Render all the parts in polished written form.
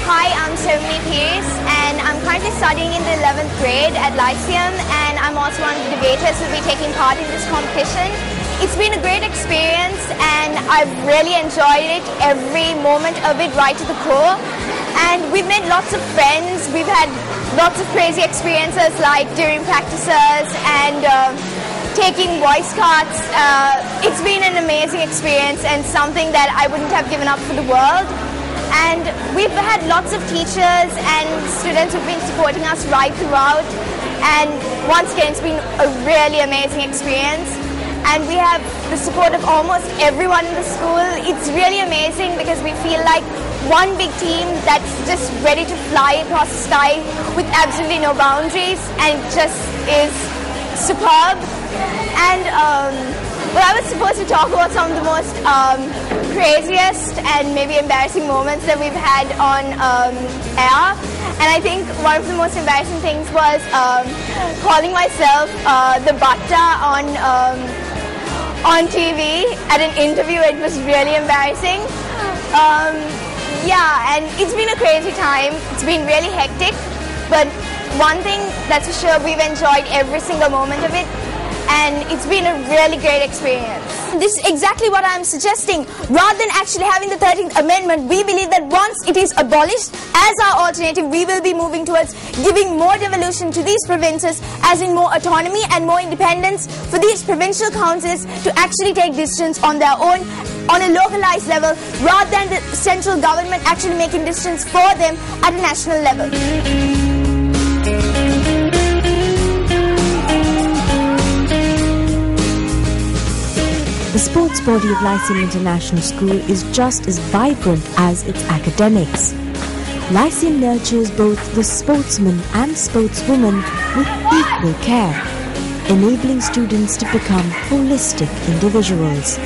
Hi, I'm Shavini Pierce and I'm currently studying in the 11th grade at Lyceum, and I'm also one of the debaters who will be taking part in this competition. It's been a great experience and I've really enjoyed it, every moment of it right to the core. And we've made lots of friends, we've had lots of crazy experiences like during practices and taking voice cards. It's been an amazing experience and something that I wouldn't have given up for the world. And we've had lots of teachers and students who've been supporting us right throughout. And once again, it's been a really amazing experience. And we have the support of almost everyone in the school. It's really amazing because we feel like one big team that's just ready to fly across the sky with absolutely no boundaries, and it just is superb. And well, I was supposed to talk about some of the most craziest and maybe embarrassing moments that we've had on air. And I think one of the most embarrassing things was calling myself the butter on TV at an interview. It was really embarrassing. Yeah, and it's been a crazy time. It's been really hectic, but one thing that's for sure, we've enjoyed every single moment of it, and it's been a really great experience. This is exactly what I'm suggesting. Rather than actually having the 13th Amendment, we believe that once it is abolished, as our alternative, we will be moving towards giving more devolution to these provinces, as in more autonomy and more independence for these provincial councils to actually take decisions on their own, on a localized level, rather than the central government actually making decisions for them at a national level. The sports body of Lyceum International School is just as vibrant as its academics. Lyceum nurtures both the sportsmen and sportswomen with equal care, enabling students to become holistic individuals.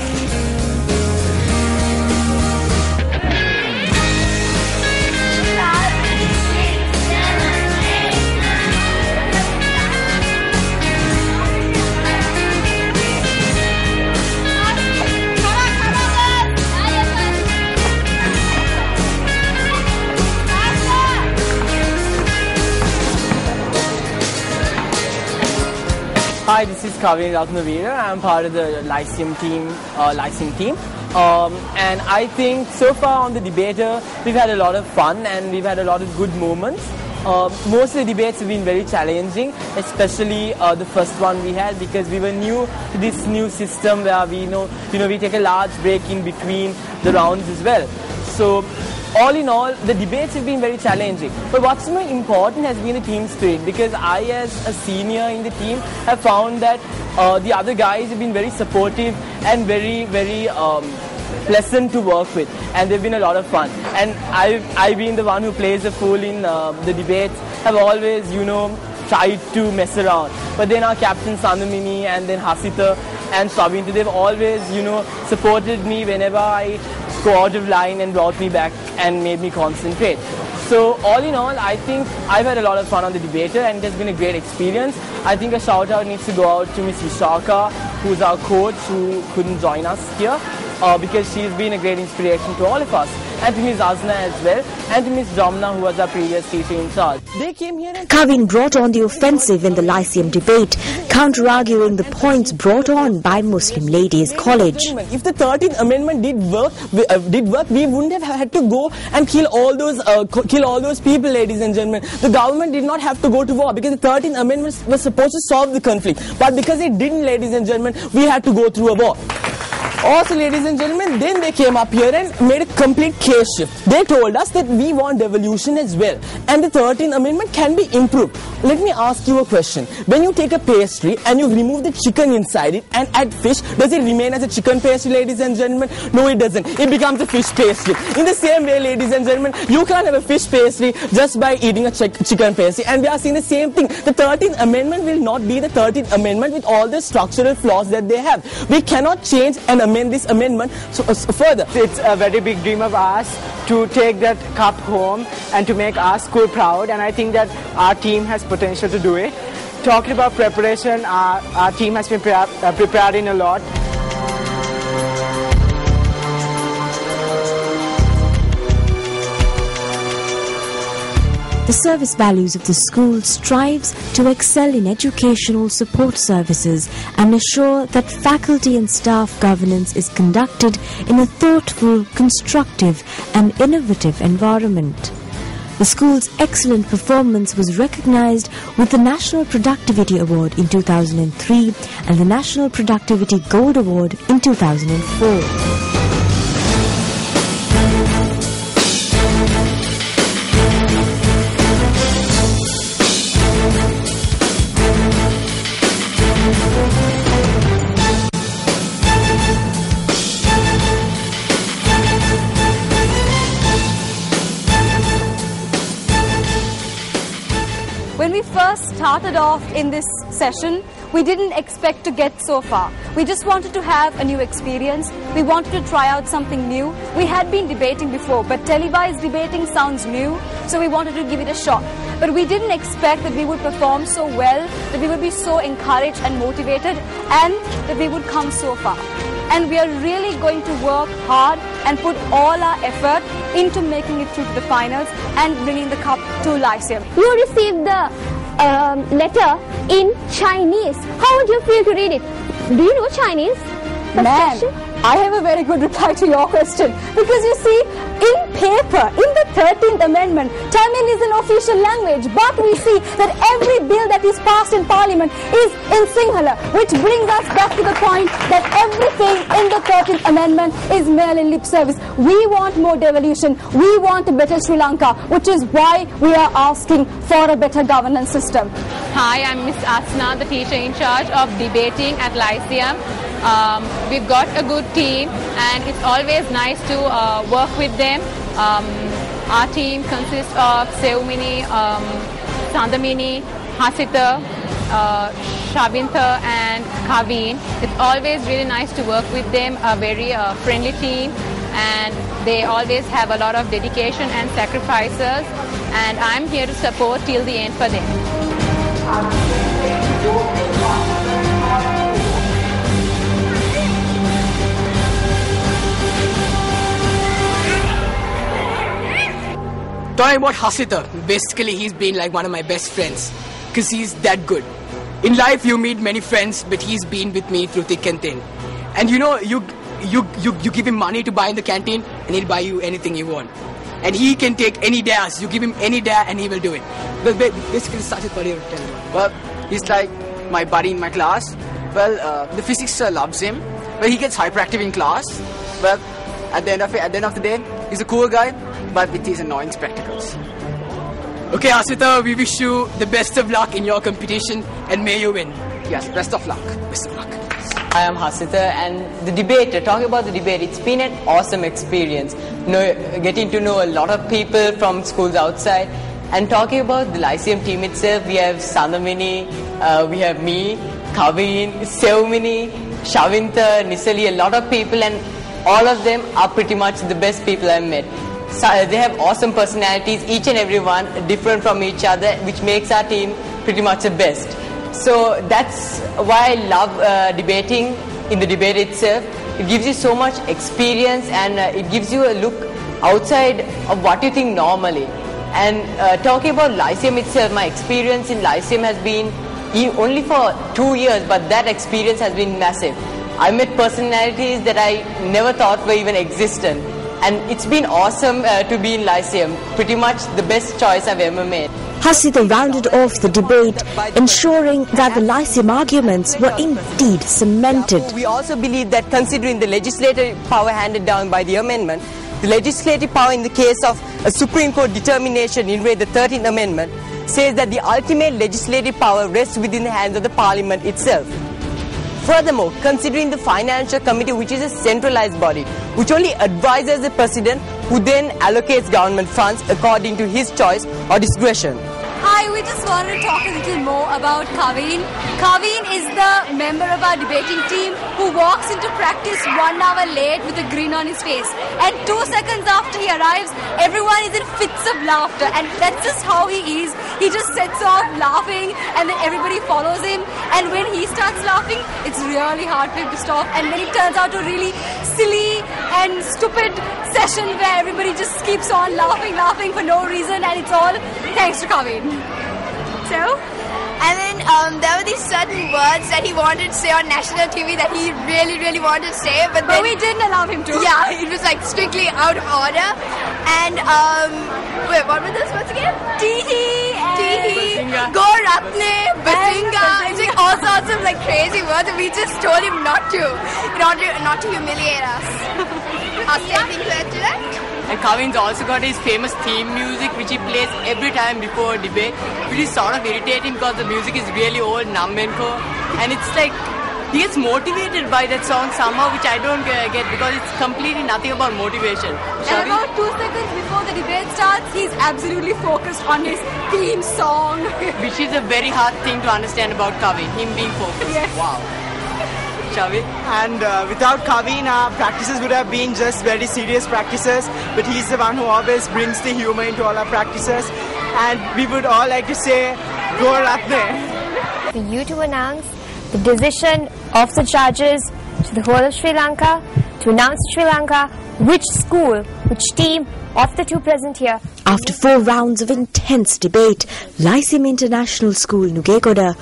Hi, this is Kaveri Ratnavira. I'm part of the Lyceum team. And I think so far on the debater, we've had a lot of fun and we've had a lot of good moments. Most of the debates have been very challenging, especially the first one we had, because we were new to this new system where we take a large break in between the rounds as well. So all in all, the debates have been very challenging. But what's more important has been the team spirit, because I, as a senior in the team, have found that the other guys have been very supportive and very pleasant to work with, and they've been a lot of fun. And I've been the one who plays the fool in the debates, have always, tried to mess around. But then our captain Sandamini and then Hasita and Savinta, they've always, supported me whenever I go out of line and brought me back and made me concentrate. So all in all, I think I've had a lot of fun on the debater and it has been a great experience. I think a shout out needs to go out to Miss Vishaka, who's our coach, who couldn't join us here, because she's been a great inspiration to all of us. And to Miss Azna as well, and to Miss Domna, who was our previous teacher in charge. They came here and Kavin brought on the offensive in the Lyceum debate, counter-arguing the points brought on by Muslim Ladies College. If the 13th Amendment did work, we wouldn't have had to go and kill all those people, ladies and gentlemen. The government did not have to go to war, because the 13th Amendment was supposed to solve the conflict. But because it didn't, ladies and gentlemen, we had to go through a war. Also, ladies and gentlemen, then they came up here and made a complete case shift. They told us that we want devolution as well, and the 13th Amendment can be improved. Let me ask you a question. When you take a pastry and you remove the chicken inside it and add fish, does it remain as a chicken pastry, ladies and gentlemen? No, it doesn't. It becomes a fish pastry. In the same way, ladies and gentlemen, you can't have a fish pastry just by eating a chicken pastry. And we are seeing the same thing. The 13th Amendment will not be the 13th Amendment with all the structural flaws that they have. We cannot change and amend this amendment further. It's a very big dream of ours to take that cup home and to make our school proud, and I think that our team has potential to do it. Talking about preparation, our team has been preparing a lot. The service values of the school strives to excel in educational support services and assure that faculty and staff governance is conducted in a thoughtful, constructive and innovative environment. The school's excellent performance was recognized with the National Productivity Award in 2003 and the National Productivity Gold Award in 2004. When we first started off in this session, we didn't expect to get so far. We just wanted to have a new experience. We wanted to try out something new. We had been debating before, but televised debating sounds new, so we wanted to give it a shot. But we didn't expect that we would perform so well, that we would be so encouraged and motivated, and that we would come so far. And we are really going to work hard and put all our effort into making it through to the finals and bringing the cup to Lyceum. You received the letter in Chinese. How would you feel to read it? Do you know Chinese? Man, I have a very good reply to your question. Because you see, in paper, in the 13th Amendment, Tamil is an official language, but we see that every bill that is passed in Parliament is in Sinhala, which brings us back to the point that everything in the 13th Amendment is merely lip service. We want more devolution. We want a better Sri Lanka, which is why we are asking for a better governance system. Hi, I'm Miss Asna, the teacher in charge of debating at Lyceum. We've got a good team and it's always nice to work with them. Our team consists of Seumini, Sandamini, Hasita, Shavintha and Kaveen. It's always really nice to work with them, a very friendly team, and they always have a lot of dedication and sacrifices, and I'm here to support till the end for them. Talking about Hasita, basically he's been like one of my best friends because he's that good. In life you meet many friends, but he's been with me through thick and thin. And you know, you give him money to buy in the canteen and he'll buy you anything you want. And he can take any dares. You give him any dare and he will do it. But basically such a career. Well, he's like my buddy in my class. Well, the physics sir loves him. Well, he gets hyperactive in class. Well, at the end of the day, he's a cool guy, but with his annoying spectacles. Okay, Hasita, we wish you the best of luck in your competition and may you win. Yes, best of luck. Best of luck. I am Hasita, and the debate, talking about the debate, it's been an awesome experience. Getting to know a lot of people from schools outside, and talking about the Lyceum team itself, we have Sandamini, we have me, Kaveen, Seumini, Shavintha, Nisali, a lot of people, and all of them are pretty much the best people I've met. So they have awesome personalities, each and every one different from each other, which makes our team pretty much the best. So that's why I love debating in the debate itself. It gives you so much experience and it gives you a look outside of what you think normally. And talking about Lyceum itself, my experience in Lyceum has been only for 2 years, but that experience has been massive. I met personalities that I never thought were even existent. And it's been awesome to be in Lyceum. Pretty much the best choice I've ever made. Hasita rounded off the debate, ensuring that the Lyceum arguments were indeed cemented. We also believe that considering the legislative power handed down by the amendment, the legislative power in the case of a Supreme Court determination in the 13th Amendment says that the ultimate legislative power rests within the hands of the Parliament itself. Furthermore, considering the Financial Committee, which is a centralized body, which only advises the President, who then allocates government funds according to his choice or discretion. Hi, we just wanted to talk a little more about Kaveen. Kaveen is the member of our debating team who walks into practice 1 hour late with a grin on his face. And 2 seconds after he arrives, everyone is in fits of laughter. And that's just how he is. He just sets off laughing and then everybody follows him. And when he starts laughing, it's really hard for him to stop. And then it turns out a really silly and stupid session where everybody just keeps on laughing for no reason, and it's all thanks to Kavin. So? And then there were these certain words that he wanted to say on national TV that he really wanted to say, but then we didn't allow him to. Yeah, it was like strictly out of order. And wait, what were those words again? Tihi, Go Ratne, Basinga. It's like all sorts of like crazy words, and we just told him not to, in order not to humiliate us. Anything to add to that? And Kavin's also got his famous theme music which he plays every time before debate, which is sort of irritating because the music is really old, numb and core, and it's like he gets motivated by that song somehow, which I don't get because it's completely nothing about motivation. And about 2 seconds before the debate starts, he's absolutely focused on his theme song. Which is a very hard thing to understand about Kavin, him being focused. Yes. Wow. Shall we? And without Kavin, our practices would have been just very serious practices, but he's the one who always brings the humor into all our practices, and we would all like to say, Go Ratne. For you to announce the decision of the judges to the whole of Sri Lanka, to announce to Sri Lanka which school, which team of the two present here. After 4 rounds of intense debate, Lyceum International School Nugegoda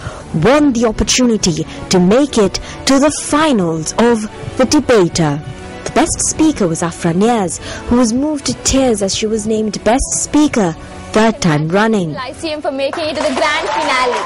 won the opportunity to make it to the finals of the debater. The best speaker was Afra Niaz, who was moved to tears as she was named best speaker 3rd time running. Lyceum for making it to the grand finale.